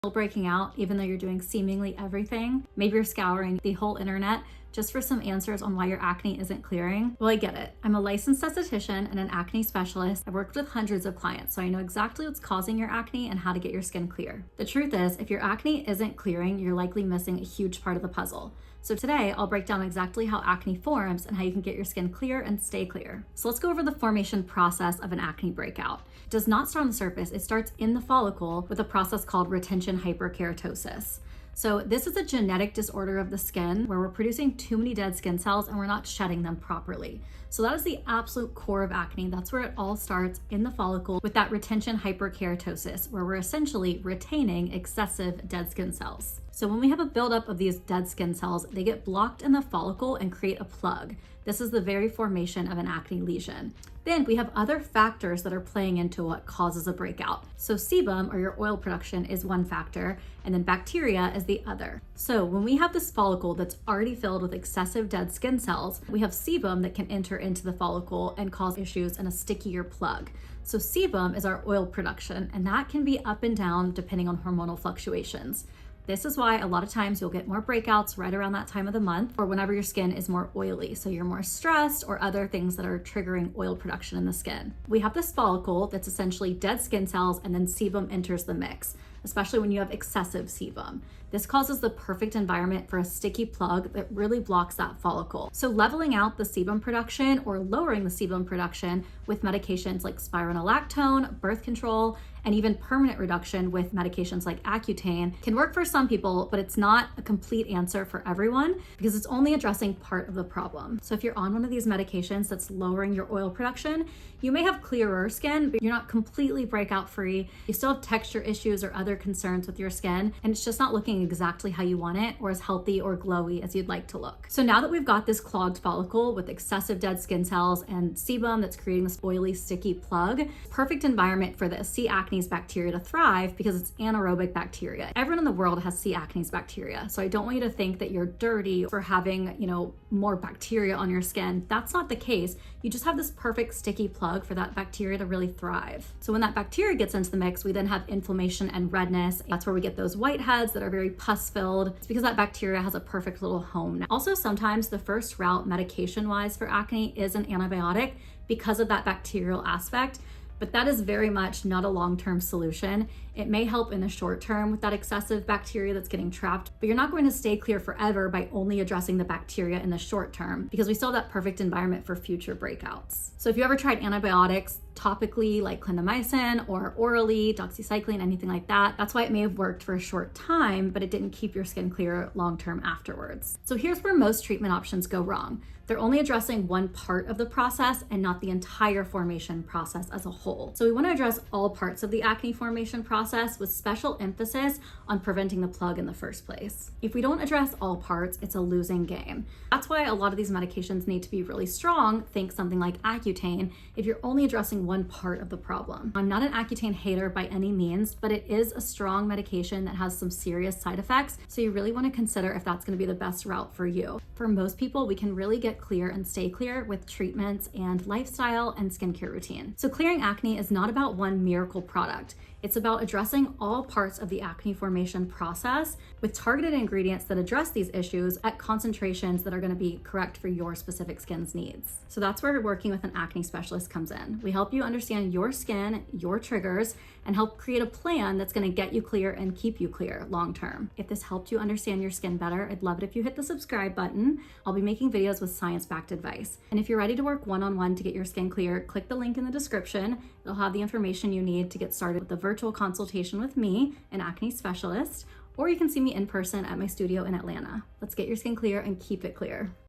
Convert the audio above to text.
breaking out even though you're doing seemingly everything. Maybe you're scouring the whole internet just for some answers on why your acne isn't clearing. Well, I get it. I'm a licensed esthetician and an acne specialist. I've worked with hundreds of clients, so I know exactly what's causing your acne and how to get your skin clear. The truth is, if your acne isn't clearing, you're likely missing a huge part of the puzzle. So today, I'll break down exactly how acne forms and how you can get your skin clear and stay clear. So let's go over the formation process of an acne breakout. It does not start on the surface. It starts in the follicle with a process called retention hyperkeratosis. So this is a genetic disorder of the skin where we're producing too many dead skin cells and we're not shedding them properly. So that is the absolute core of acne. That's where it all starts, in the follicle with that retention hyperkeratosis, where we're essentially retaining excessive dead skin cells. So when we have a buildup of these dead skin cells, they get blocked in the follicle and create a plug. This is the very formation of an acne lesion. Then we have other factors that are playing into what causes a breakout. So sebum, or your oil production, is one factor, and then bacteria is the other. So when we have this follicle that's already filled with excessive dead skin cells, we have sebum that can enter into the follicle and cause issues and a stickier plug. So sebum is our oil production, and that can be up and down depending on hormonal fluctuations. This is why a lot of times you'll get more breakouts right around that time of the month, or whenever your skin is more oily. So you're more stressed or other things that are triggering oil production in the skin. We have this follicle that's essentially dead skin cells, and then sebum enters the mix, especially when you have excessive sebum. This causes the perfect environment for a sticky plug that really blocks that follicle. So leveling out the sebum production or lowering the sebum production with medications like spironolactone, birth control, and even permanent reduction with medications like Accutane can work for some people, but it's not a complete answer for everyone because it's only addressing part of the problem. So if you're on one of these medications that's lowering your oil production, you may have clearer skin, but you're not completely breakout free. You still have texture issues or other concerns with your skin, and it's just not looking exactly how you want it or as healthy or glowy as you'd like to look. So now that we've got this clogged follicle with excessive dead skin cells and sebum that's creating this oily, sticky plug, perfect environment for the C. acnes bacteria to thrive because it's anaerobic bacteria. Everyone in the world has C. acnes bacteria. So I don't want you to think that you're dirty for having, more bacteria on your skin. That's not the case. You just have this perfect sticky plug for that bacteria to really thrive. So when that bacteria gets into the mix, we then have inflammation and redness. That's where we get those whiteheads that are very pus filled. It's because that bacteria has a perfect little home now. Also, sometimes the first route medication wise for acne is an antibiotic because of that bacterial aspect. But that is very much not a long-term solution. It may help in the short term with that excessive bacteria that's getting trapped, but you're not going to stay clear forever by only addressing the bacteria in the short term because we still have that perfect environment for future breakouts. So if you ever tried antibiotics topically like clindamycin or orally, doxycycline, anything like that, that's why it may have worked for a short time, but it didn't keep your skin clear long-term afterwards. So here's where most treatment options go wrong. They're only addressing one part of the process and not the entire formation process as a whole. So we want to address all parts of the acne formation process with special emphasis on preventing the plug in the first place. If we don't address all parts, it's a losing game. That's why a lot of these medications need to be really strong. Think something like Accutane if you're only addressing one part of the problem. I'm not an Accutane hater by any means, but it is a strong medication that has some serious side effects. So you really want to consider if that's going to be the best route for you. For most people, we can really get clear and stay clear with treatments and lifestyle and skincare routine. So clearing acne is not about one miracle product. It's about addressing all parts of the acne formation process with targeted ingredients that address these issues at concentrations that are going to be correct for your specific skin's needs. So that's where working with an acne specialist comes in. We help you understand your skin, your triggers, and help create a plan that's going to get you clear and keep you clear long term. If this helped you understand your skin better, I'd love it if you hit the subscribe button. I'll be making videos with science-backed advice. And if you're ready to work one-on-one to get your skin clear, click the link in the description. It'll have the information you need to get started with the virtual consultation with me, an acne specialist, or you can see me in person at my studio in Atlanta. Let's get your skin clear and keep it clear.